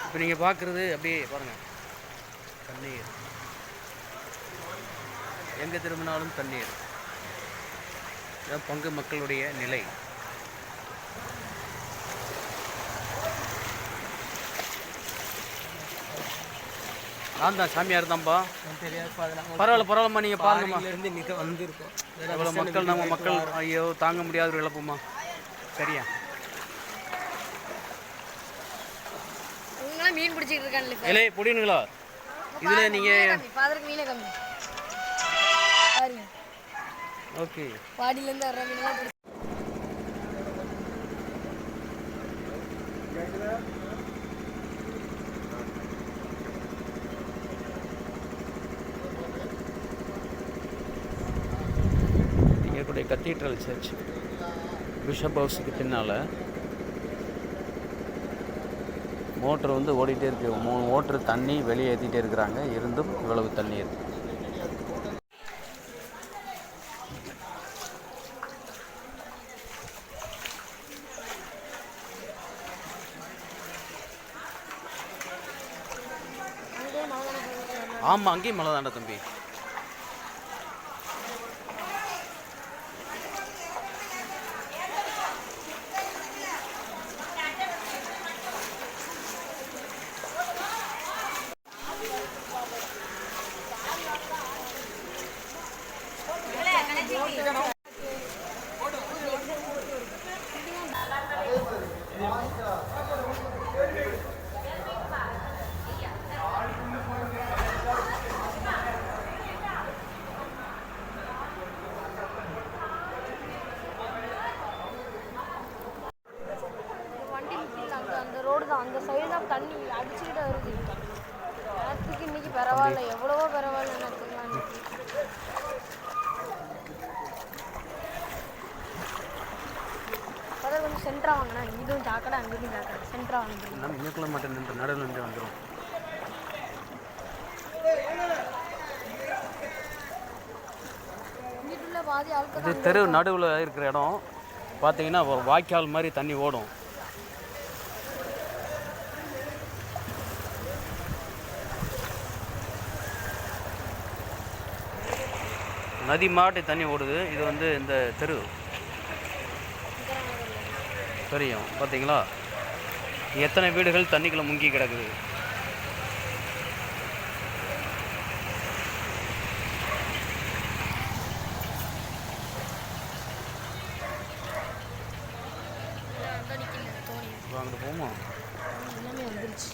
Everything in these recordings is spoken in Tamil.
இப்போ நீங்கள் பார்க்குறது அப்படியே பாருங்கள், தண்ணீர் எங்கே திரும்பினாலும் தண்ணீர். இதான் பங்கு மக்களுடைய நிலை. நான் தான் சாமியார் தான்ப்பா. பரவாயில்லம்மா, நீங்கள் பாருங்கம்மா. எவ்வளோ மக்கள், நம்ம மக்கள் ஐயோ தாங்க முடியாத ஒரு இழப்புமா. சரியா, மீன் பிடிச்சிட்டு இருக்காங்க. இல்லை புடினுங்களா இதில் நீங்கள் ஓகே பாடியிலேருந்து வர்ற மீன்லாம் இங்கே கத்தீட்ரல் சர்ச் பிஷப் ஹவுஸுக்கு பின்னால் மோட்ரு வந்து ஓடிட்டே இருக்கு. 3 மோட்ரு தண்ணி வெளியே ஏற்றிட்டே இருக்கிறாங்க. இருந்தும் இவ்வளவு தண்ணீர். ஆமாம், அங்கேயும் மழை தாண்டா தம்பி. அந்த ரோடு தான், அந்த சைடு தான் தண்ணி அடிச்சுக்கிட்டு வருது. நேற்றுக்கு இன்னைக்கு பரவாயில்ல, எவ்வளவோ பரவாயில்ல நேற்றுக்கலாம். அதான் கொஞ்சம் சென்ட்ரா வாங்கினா இதுவும் சாக்கடை, அங்கேயும் சாக்கடை. சென்ட்ரா வாங்கிட்டு நம்ம இன்னுக்குள்ள மட்டும் நின்று நடுவில் நின்று வந்துடும். வீட்டுள்ள பாதி ஆட்கள். இது தெரு நடுவில் இருக்கிற இடம் பார்த்தீங்கன்னா வாய்க்கால் மாதிரி தண்ணி ஓடும். நதி மாட்டி தண்ணி ஓடுது. இது வந்து இந்த தெரு தெரியும் பார்த்தீங்களா, எத்தனை வீடுகள் தண்ணிக்குள்ளே முங்கி கிடக்குது. அங்கிட்டு போமா எல்லாமே வந்துருச்சு.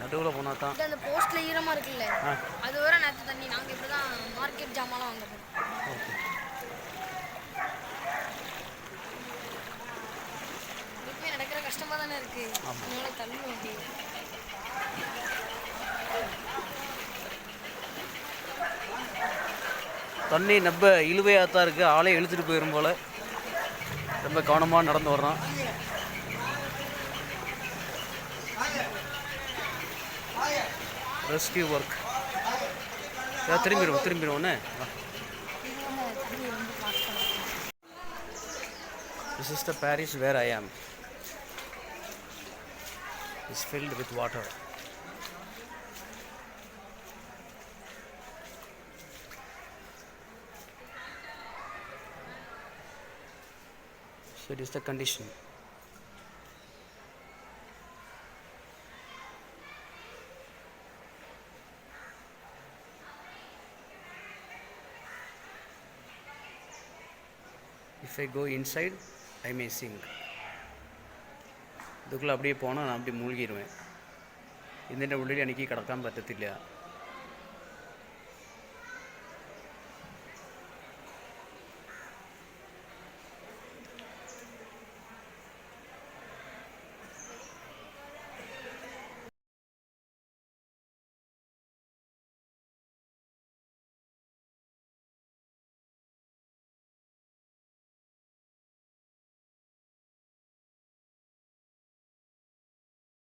நடுவில் போனால் தான் அந்த போஸ்ட்ல ஈரமாக இருக்குல்ல, அது வர நேற்று தண்ணி. நாங்கள் இப்படி தான் மார்க்கெட் ஜாமான்லாம் வாங்க போகிறோம். இப்போயே நடக்கிற கஷ்டமாக தானே இருக்குது. அதனால தள்ளி வேண்டிய தண்ணி ரொம்ப இழுவையாக தான் இருக்குது. ஆளே இழுத்துட்டு போயிடும் போல். ரொம்ப கவனமாக நடந்து வர்றான். Rescue work. திரும்பிடுவோன்னு. This is the Paris where I am. It's filled with water. So it is the condition. If I go inside, I may sink. இதுக்குள்ளே அப்படியே போனால் நான் அப்படி மூழ்கிடுவேன். ഇതിൻ്റെ ഉള്ളിൽ എനിക്ക് കിടക്കാൻ പറ്റത്തില്ല.